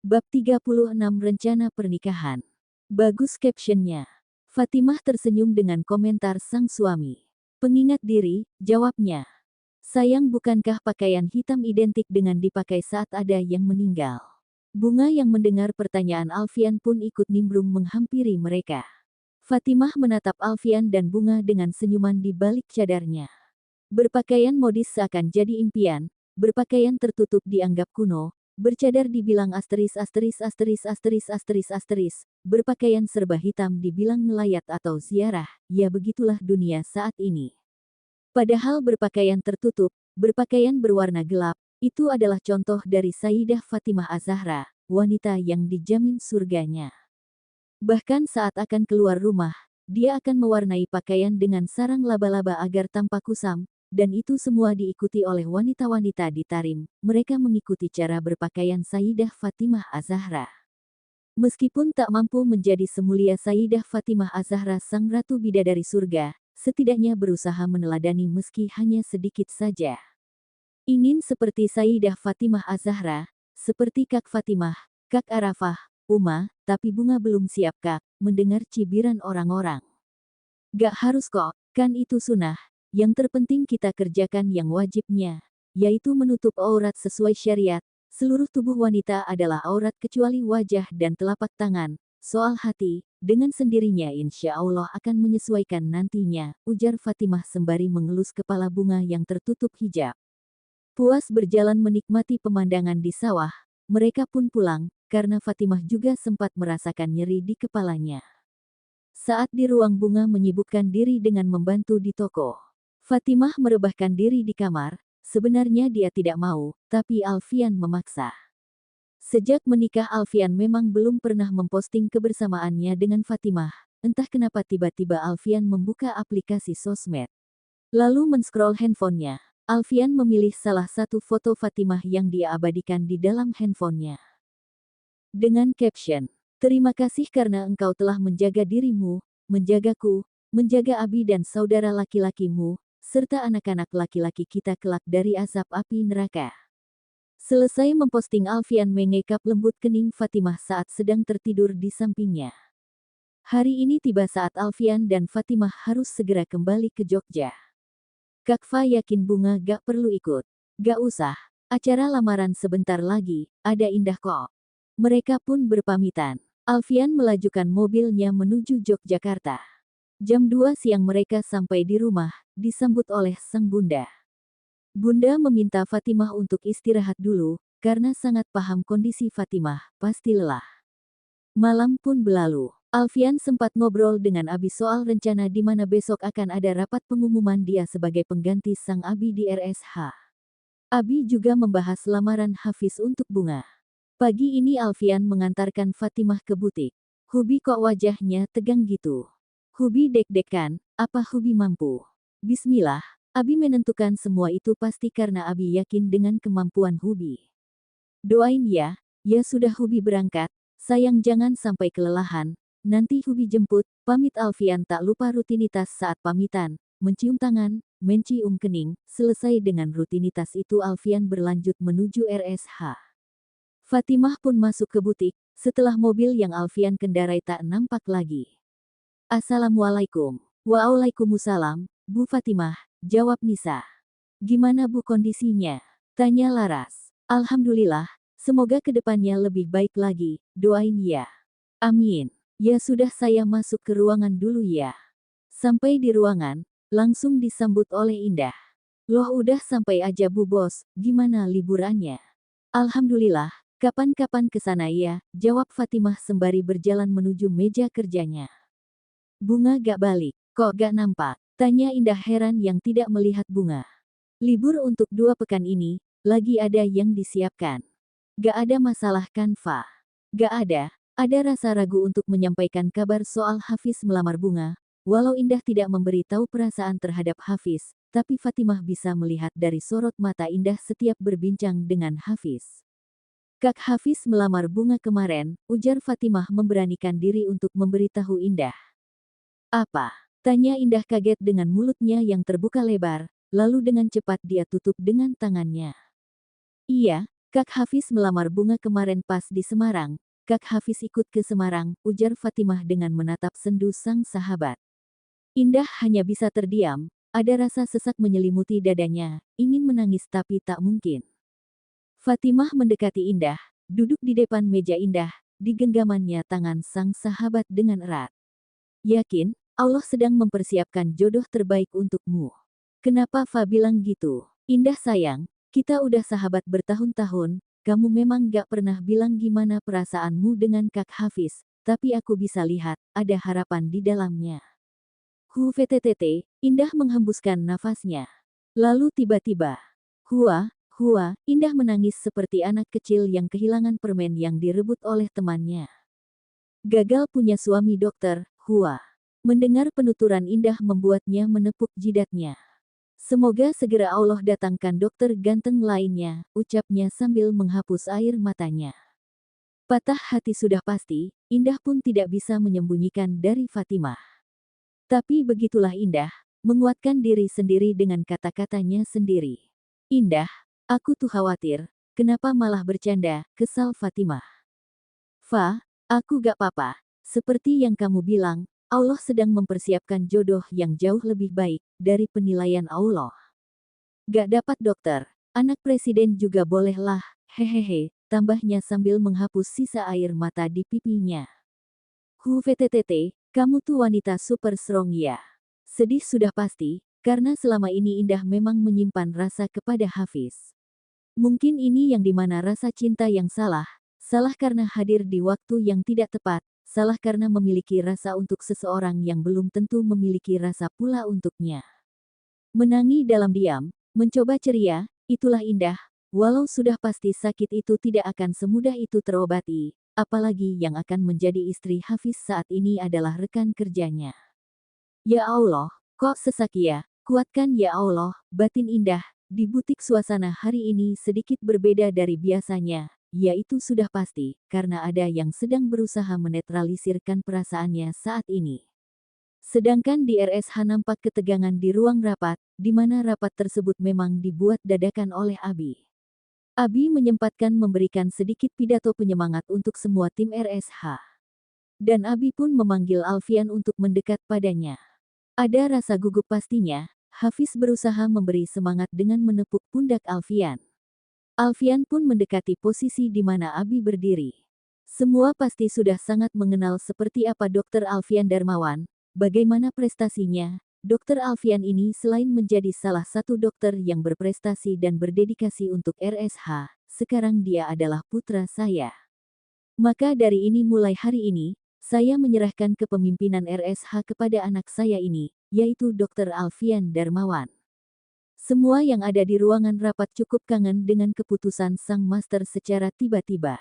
Bab 36 Rencana Pernikahan. Bagus captionnya. Fatimah tersenyum dengan komentar sang suami. Pengingat diri, jawabnya. Sayang, bukankah pakaian hitam identik dengan dipakai saat ada yang meninggal? Bunga yang mendengar pertanyaan Alfian pun ikut nimbrung menghampiri mereka. Fatimah menatap Alfian dan Bunga dengan senyuman di balik cadarnya. Berpakaian modis seakan jadi impian, berpakaian tertutup dianggap kuno, bercadar dibilang asteris, berpakaian serba hitam dibilang ngelayat atau ziarah, ya begitulah dunia saat ini. Padahal berpakaian tertutup, berpakaian berwarna gelap, itu adalah contoh dari Sayyidah Fatimah Az-Zahra, wanita yang dijamin surganya. Bahkan saat akan keluar rumah, dia akan mewarnai pakaian dengan sarang laba-laba agar tampak kusam, dan itu semua diikuti oleh wanita-wanita di Tarim. Mereka mengikuti cara berpakaian Sayyidah Fatimah Az-Zahra. Meskipun tak mampu menjadi semulia Sayyidah Fatimah Az-Zahra sang ratu bidadari surga, setidaknya berusaha meneladani meski hanya sedikit saja. Ingin seperti Sayyidah Fatimah Az-Zahra, seperti Kak Fatimah, Kak Arafah, Uma, tapi Bunga belum siap Kak, mendengar cibiran orang-orang. Gak harus kok, kan itu sunnah. Yang terpenting kita kerjakan yang wajibnya, yaitu menutup aurat sesuai syariat. Seluruh tubuh wanita adalah aurat kecuali wajah dan telapak tangan. Soal hati, dengan sendirinya insya Allah akan menyesuaikan nantinya, ujar Fatimah sembari mengelus kepala Bunga yang tertutup hijab. Puas berjalan menikmati pemandangan di sawah, mereka pun pulang, karena Fatimah juga sempat merasakan nyeri di kepalanya. Saat di ruang Bunga menyibukkan diri dengan membantu di toko. Fatimah merebahkan diri di kamar, sebenarnya dia tidak mau, tapi Alfian memaksa. Sejak menikah Alfian memang belum pernah memposting kebersamaannya dengan Fatimah, entah kenapa tiba-tiba Alfian membuka aplikasi sosmed. Lalu men-scroll handphonenya, Alfian memilih salah satu foto Fatimah yang dia abadikan di dalam handphonenya. Dengan caption, "Terima kasih karena engkau telah menjaga dirimu, menjagaku, menjaga Abi dan saudara laki-lakimu, serta anak-anak laki-laki kita kelak dari azab api neraka." Selesai memposting Alfian mengekap lembut kening Fatimah saat sedang tertidur di sampingnya. Hari ini tiba saat Alfian dan Fatimah harus segera kembali ke Jogja. Kak Fa yakin Bunga gak perlu ikut. Gak usah, acara lamaran sebentar lagi, ada Indah kok. Mereka pun berpamitan. Alfian melajukan mobilnya menuju Yogyakarta. Jam 2 siang mereka sampai di rumah, disambut oleh sang bunda. Bunda meminta Fatimah untuk istirahat dulu, karena sangat paham kondisi Fatimah, pasti lelah. Malam pun berlalu. Alfian sempat ngobrol dengan Abi soal rencana di mana besok akan ada rapat pengumuman dia sebagai pengganti sang Abi di RSH. Abi juga membahas lamaran Hafiz untuk Bunga. Pagi ini Alfian mengantarkan Fatimah ke butik. Hubi kok wajahnya tegang gitu. Hubi deg-degan, apa Hubi mampu? Bismillah, Abi menentukan semua itu pasti karena Abi yakin dengan kemampuan Hubi. Doain ya, ya sudah Hubi berangkat, sayang jangan sampai kelelahan, nanti Hubi jemput, pamit Alfian tak lupa rutinitas saat pamitan, mencium tangan, mencium kening, selesai dengan rutinitas itu Alfian berlanjut menuju RSH. Fatimah pun masuk ke butik, setelah mobil yang Alfian kendarai tak nampak lagi. Assalamualaikum. Waalaikumsalam, Bu Fatimah, jawab Nisa. Gimana Bu kondisinya? Tanya Laras. Alhamdulillah, semoga kedepannya lebih baik lagi, doain ya. Amin. Ya sudah saya masuk ke ruangan dulu ya. Sampai di ruangan, langsung disambut oleh Indah. Loh udah sampai aja Bu Bos, gimana liburannya? Alhamdulillah. Kapan-kapan ke sana ya, jawab Fatimah sembari berjalan menuju meja kerjanya. Bunga gak balik, kok gak nampak? Tanya Indah heran yang tidak melihat Bunga. Libur untuk 2 pekan ini, lagi ada yang disiapkan. Gak ada masalah kan Fa? Gak ada rasa ragu untuk menyampaikan kabar soal Hafiz melamar Bunga. Walau Indah tidak memberi tahu perasaan terhadap Hafiz, tapi Fatimah bisa melihat dari sorot mata Indah setiap berbincang dengan Hafiz. Kak Hafiz melamar Bunga kemarin, ujar Fatimah memberanikan diri untuk memberitahu Indah. Apa? Tanya Indah kaget dengan mulutnya yang terbuka lebar, lalu dengan cepat dia tutup dengan tangannya. Iya, Kak Hafiz melamar Bunga kemarin pas di Semarang. Kak Hafiz ikut ke Semarang, ujar Fatimah dengan menatap sendu sang sahabat. Indah hanya bisa terdiam, ada rasa sesak menyelimuti dadanya, ingin menangis tapi tak mungkin. Fatimah mendekati Indah, duduk di depan meja Indah, digenggamannya tangan sang sahabat dengan erat. Yakin, Allah sedang mempersiapkan jodoh terbaik untukmu. Kenapa Fa bilang gitu? Indah sayang, kita udah sahabat bertahun-tahun, kamu memang gak pernah bilang gimana perasaanmu dengan Kak Hafiz, tapi aku bisa lihat, ada harapan di dalamnya. VTTT, Indah menghembuskan nafasnya. Lalu tiba-tiba, hua, Indah menangis seperti anak kecil yang kehilangan permen yang direbut oleh temannya. Gagal punya suami dokter, hua. Mendengar penuturan Indah membuatnya menepuk jidatnya. Semoga segera Allah datangkan dokter ganteng lainnya, ucapnya sambil menghapus air matanya. Patah hati sudah pasti, Indah pun tidak bisa menyembunyikan dari Fatimah. Tapi begitulah Indah, menguatkan diri sendiri dengan kata-katanya sendiri. Indah, aku tuh khawatir, kenapa malah bercanda, kesal Fatimah. Fa, aku gak apa-apa, seperti yang kamu bilang, Allah sedang mempersiapkan jodoh yang jauh lebih baik dari penilaian Allah. Gak dapat dokter, anak presiden juga bolehlah, hehehe, tambahnya sambil menghapus sisa air mata di pipinya. VTTT, kamu tuh wanita super strong ya. Sedih sudah pasti, karena selama ini Indah memang menyimpan rasa kepada Hafiz. Mungkin ini yang dimana rasa cinta yang salah karena hadir di waktu yang tidak tepat, salah karena memiliki rasa untuk seseorang yang belum tentu memiliki rasa pula untuknya. Menangi dalam diam, mencoba ceria, itulah Indah, walau sudah pasti sakit itu tidak akan semudah itu terobati, apalagi yang akan menjadi istri Hafiz saat ini adalah rekan kerjanya. Ya Allah, kok sesak ya, kuatkan ya Allah, batin Indah, di butik suasana hari ini sedikit berbeda dari biasanya, yaitu sudah pasti, karena ada yang sedang berusaha menetralisirkan perasaannya saat ini. Sedangkan di RSH nampak ketegangan di ruang rapat, di mana rapat tersebut memang dibuat dadakan oleh Abi. Abi menyempatkan memberikan sedikit pidato penyemangat untuk semua tim RSH. Dan Abi pun memanggil Alfian untuk mendekat padanya. Ada rasa gugup pastinya, Hafiz berusaha memberi semangat dengan menepuk pundak Alfian. Alfian pun mendekati posisi di mana Abi berdiri. Semua pasti sudah sangat mengenal seperti apa Dr. Alfian Darmawan, bagaimana prestasinya. Dr. Alfian ini selain menjadi salah satu dokter yang berprestasi dan berdedikasi untuk RSH, sekarang dia adalah putra saya. Maka dari ini mulai hari ini, saya menyerahkan kepemimpinan RSH kepada anak saya ini, yaitu Dr. Alfian Darmawan. Semua yang ada di ruangan rapat cukup kangen dengan keputusan sang master secara tiba-tiba.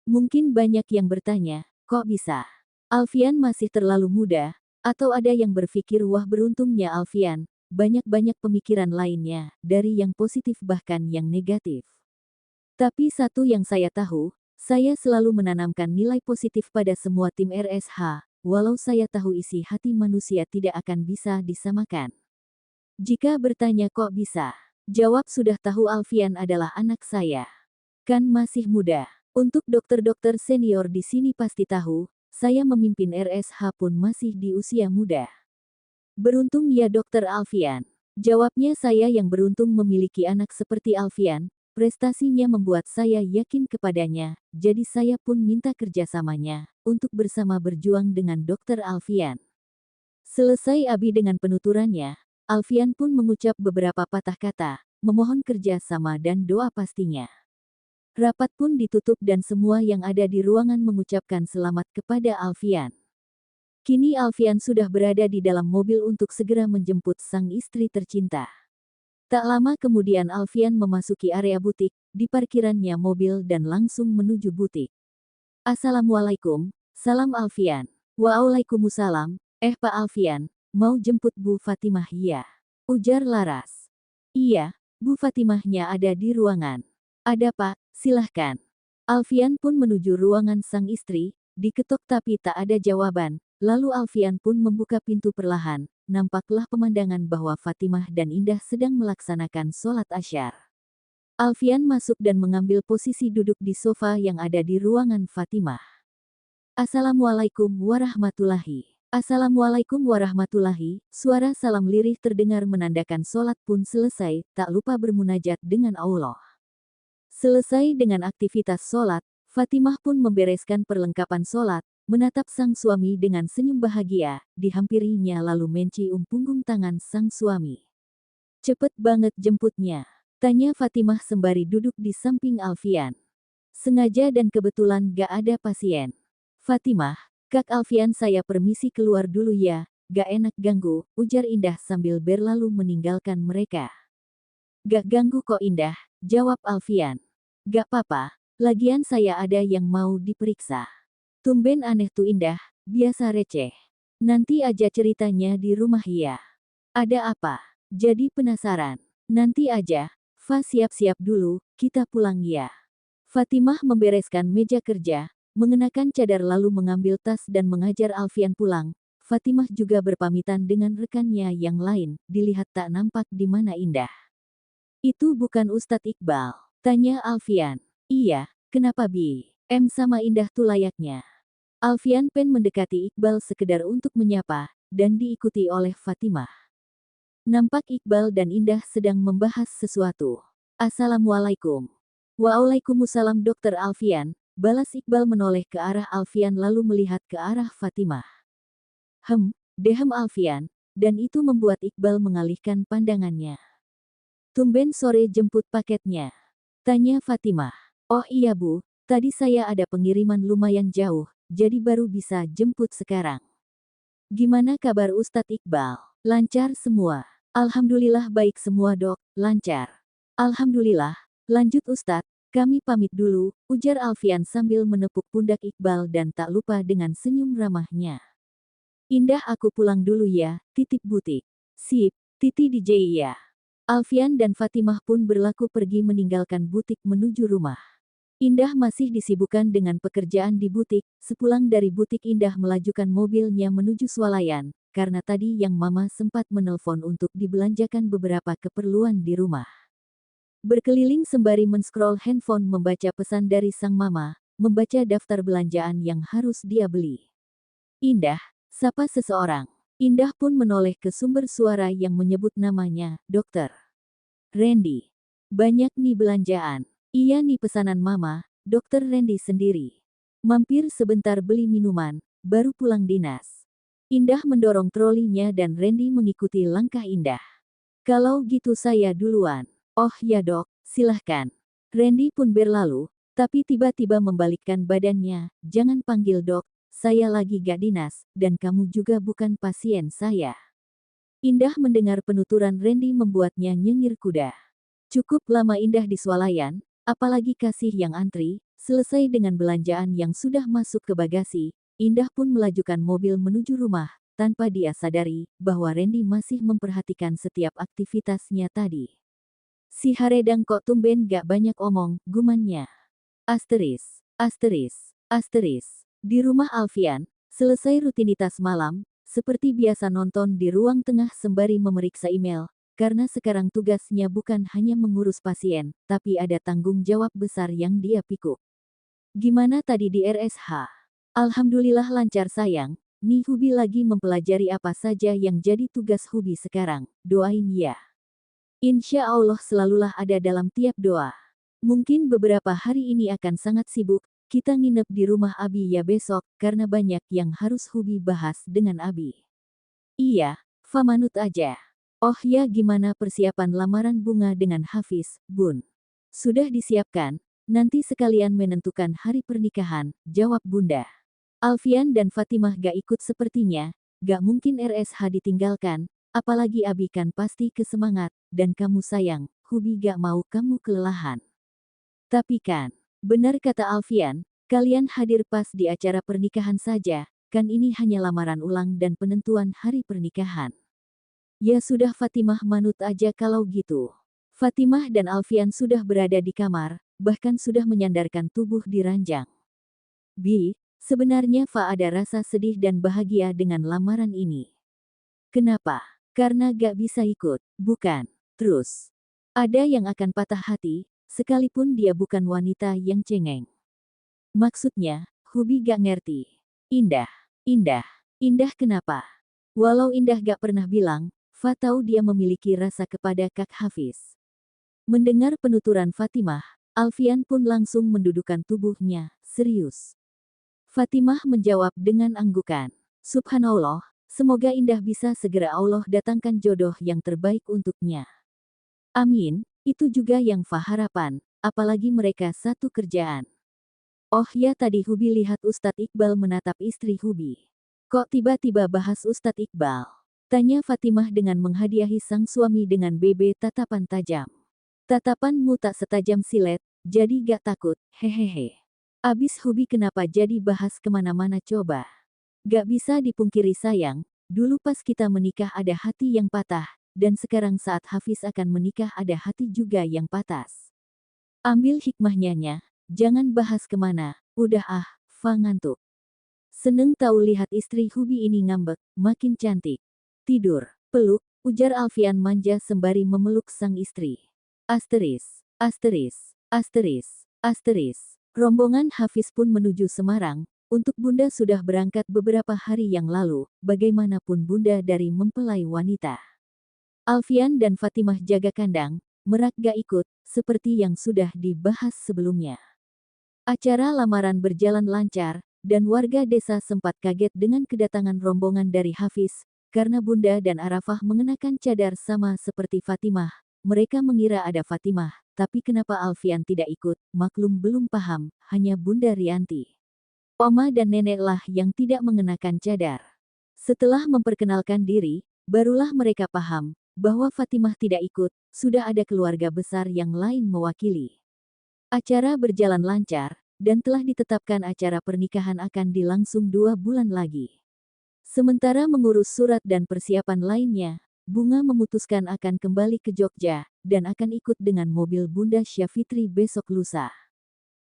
Mungkin banyak yang bertanya, kok bisa? Alfian masih terlalu muda, atau ada yang berpikir wah beruntungnya Alfian, banyak-banyak pemikiran lainnya, dari yang positif bahkan yang negatif. Tapi satu yang saya tahu, saya selalu menanamkan nilai positif pada semua tim RSH, walau saya tahu isi hati manusia tidak akan bisa disamakan. Jika bertanya kok bisa? Jawab sudah tahu Alfian adalah anak saya. Kan masih muda. Untuk dokter-dokter senior di sini pasti tahu, saya memimpin RSH pun masih di usia muda. Beruntung ya Dokter Alfian. Jawabnya saya yang beruntung memiliki anak seperti Alfian, prestasinya membuat saya yakin kepadanya, jadi saya pun minta kerjasamanya, untuk bersama berjuang dengan Dokter Alfian. Selesai Abi dengan penuturannya, Alfian pun mengucap beberapa patah kata, memohon kerja sama dan doa pastinya. Rapat pun ditutup dan semua yang ada di ruangan mengucapkan selamat kepada Alfian. Kini Alfian sudah berada di dalam mobil untuk segera menjemput sang istri tercinta. Tak lama kemudian Alfian memasuki area butik, di parkirannya mobil dan langsung menuju butik. Assalamualaikum, salam Alfian. Waalaikumsalam, Pak Alfian. Mau jemput Bu Fatimah ya? Ujar Laras. Iya, Bu Fatimahnya ada di ruangan. Ada Pak, silahkan. Alfian pun menuju ruangan sang istri, diketok tapi tak ada jawaban, lalu Alfian pun membuka pintu perlahan, nampaklah pemandangan bahwa Fatimah dan Indah sedang melaksanakan sholat Asyar. Alfian masuk dan mengambil posisi duduk di sofa yang ada di ruangan Fatimah. Assalamualaikum warahmatullahi. Assalamualaikum warahmatullahi. Suara salam lirih terdengar menandakan sholat pun selesai, tak lupa bermunajat dengan Allah. Selesai dengan aktivitas sholat, Fatimah pun membereskan perlengkapan sholat, menatap sang suami dengan senyum bahagia, dihampirinya lalu mencium punggung tangan sang suami. Cepet banget jemputnya, tanya Fatimah sembari duduk di samping Alfian. Sengaja dan kebetulan gak ada pasien. Fatimah, Kak Alfian saya permisi keluar dulu ya, gak enak ganggu, ujar Indah sambil berlalu meninggalkan mereka. Gak ganggu kok Indah, jawab Alfian. Gak apa-apa, lagian saya ada yang mau diperiksa. Tumben aneh tuh Indah, biasa receh. Nanti aja ceritanya di rumah ya. Ada apa? Jadi penasaran. Nanti aja, Fa siap-siap dulu, kita pulang ya. Fatimah membereskan meja kerja, mengenakan cadar lalu mengambil tas dan mengajar Alfian pulang. Fatimah juga berpamitan dengan rekannya yang lain, dilihat tak nampak di mana Indah. Itu bukan Ustadz Iqbal, tanya Alfian. Iya, kenapa Bi? Sama Indah tuh layaknya. Alfian pen mendekati Iqbal sekedar untuk menyapa, dan diikuti oleh Fatimah. Nampak Iqbal dan Indah sedang membahas sesuatu. Assalamualaikum. Waalaikumsalam Dr. Alfian, balas Iqbal menoleh ke arah Alfian lalu melihat ke arah Fatimah. Dehem Alfian, dan itu membuat Iqbal mengalihkan pandangannya. Tumben sore jemput paketnya, tanya Fatimah. Oh iya Bu, tadi saya ada pengiriman lumayan jauh, jadi baru bisa jemput sekarang. Gimana kabar Ustadz Iqbal? Lancar semua. Alhamdulillah baik semua dok, lancar. Alhamdulillah, lanjut Ustadz, kami pamit dulu, ujar Alfian sambil menepuk pundak Iqbal dan tak lupa dengan senyum ramahnya. Indah aku pulang dulu ya, titip butik. Sip, Titi DJ ya. Alfian dan Fatimah pun berlaku pergi meninggalkan butik menuju rumah. Indah masih disibukkan dengan pekerjaan di butik, sepulang dari butik Indah melajukan mobilnya menuju swalayan, karena tadi yang Mama sempat menelpon untuk dibelanjakan beberapa keperluan di rumah. Berkeliling sembari men-scroll handphone membaca pesan dari sang Mama, membaca daftar belanjaan yang harus dia beli. Indah, sapa seseorang. Indah pun menoleh ke sumber suara yang menyebut namanya, Dokter Randy. Banyak nih belanjaan. Iya nih pesanan Mama, Dokter Randy sendiri. Mampir sebentar beli minuman, baru pulang dinas. Indah mendorong trolinya dan Randy mengikuti langkah Indah. Kalau gitu saya duluan. Oh ya dok, silahkan. Randy pun berlalu, tapi tiba-tiba membalikkan badannya. Jangan panggil dok, saya lagi gak dinas, dan kamu juga bukan pasien saya. Indah mendengar penuturan Randy membuatnya nyengir kuda. Cukup lama Indah di swalayan, apalagi kasih yang antri, selesai dengan belanjaan yang sudah masuk ke bagasi, Indah pun melajukan mobil menuju rumah, tanpa dia sadari bahwa Randy masih memperhatikan setiap aktivitasnya tadi. Si Haredang kok tumben gak banyak omong, gumannya. Asteris, asteris, asteris. Di rumah Alfian, selesai rutinitas malam, seperti biasa nonton di ruang tengah sembari memeriksa email, karena sekarang tugasnya bukan hanya mengurus pasien, tapi ada tanggung jawab besar yang dia pikul. Gimana tadi di RSH? Alhamdulillah lancar sayang, nih Hubi lagi mempelajari apa saja yang jadi tugas Hubi sekarang, doain ya. Insya Allah selalulah ada dalam tiap doa. Mungkin beberapa hari ini akan sangat sibuk, kita nginep di rumah Abi ya besok, karena banyak yang harus Hubi bahas dengan Abi. Iya, Famanut aja. Oh ya gimana persiapan lamaran Bunga dengan Hafiz, Bun? Sudah disiapkan, nanti sekalian menentukan hari pernikahan, jawab Bunda. Alfian dan Fatimah gak ikut sepertinya, gak mungkin RSH ditinggalkan, apalagi Abi kan pasti kesemangat, dan kamu sayang, Hubi gak mau kamu kelelahan. Tapi kan, benar kata Alfian, kalian hadir pas di acara pernikahan saja, kan ini hanya lamaran ulang dan penentuan hari pernikahan. Ya sudah Fatimah manut aja kalau gitu. Fatimah dan Alfian sudah berada di kamar, bahkan sudah menyandarkan tubuh di ranjang. Bi, sebenarnya Fa ada rasa sedih dan bahagia dengan lamaran ini. Kenapa? Karena gak bisa ikut, bukan? Terus, ada yang akan patah hati, sekalipun dia bukan wanita yang cengeng. Maksudnya, Hubi gak ngerti. Indah, indah, indah kenapa? Walau Indah gak pernah bilang, Fa tahu dia memiliki rasa kepada Kak Hafiz. Mendengar penuturan Fatimah, Alfian pun langsung mendudukkan tubuhnya, serius. Fatimah menjawab dengan anggukan. Subhanallah, semoga Indah bisa segera Allah datangkan jodoh yang terbaik untuknya. Amin, itu juga yang Fa harapan, apalagi mereka satu kerjaan. Oh ya, tadi Hubi lihat Ustadz Iqbal menatap istri Hubi. Kok tiba-tiba bahas Ustadz Iqbal? Tanya Fatimah dengan menghadiahi sang suami dengan tatapan tajam. Tatapanmu tak setajam silet, jadi gak takut, hehehe. Abis Hubi kenapa jadi bahas kemana-mana coba? Gak bisa dipungkiri sayang, dulu pas kita menikah ada hati yang patah, dan sekarang saat Hafiz akan menikah ada hati juga yang patah. Ambil hikmahnya, jangan bahas kemana, udah Fa ngantuk. Seneng tahu lihat istri Hubi ini ngambek, makin cantik. Tidur, peluk, ujar Alfian manja sembari memeluk sang istri. Asteris, asteris, asteris, asteris. Rombongan Hafiz pun menuju Semarang, untuk Bunda sudah berangkat beberapa hari yang lalu, bagaimanapun Bunda dari mempelai wanita. Alfian dan Fatimah jaga kandang, Merak gak ikut, seperti yang sudah dibahas sebelumnya. Acara lamaran berjalan lancar, dan warga desa sempat kaget dengan kedatangan rombongan dari Hafiz, karena Bunda dan Arafah mengenakan cadar sama seperti Fatimah. Mereka mengira ada Fatimah, tapi kenapa Alfian tidak ikut, maklum belum paham, hanya Bunda Rianti. Oma dan neneklah yang tidak mengenakan cadar. Setelah memperkenalkan diri, barulah mereka paham, bahwa Fatimah tidak ikut, sudah ada keluarga besar yang lain mewakili. Acara berjalan lancar, dan telah ditetapkan acara pernikahan akan dilangsung 2 bulan lagi. Sementara mengurus surat dan persiapan lainnya, Bunga memutuskan akan kembali ke Jogja, dan akan ikut dengan mobil Bunda Syafitri besok lusa.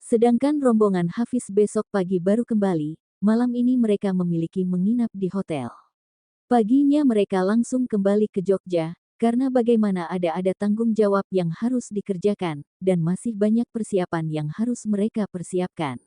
Sedangkan rombongan Hafiz besok pagi baru kembali, malam ini mereka memiliki menginap di hotel. Paginya mereka langsung kembali ke Jogja, karena bagaimana ada tanggung jawab yang harus dikerjakan, dan masih banyak persiapan yang harus mereka persiapkan.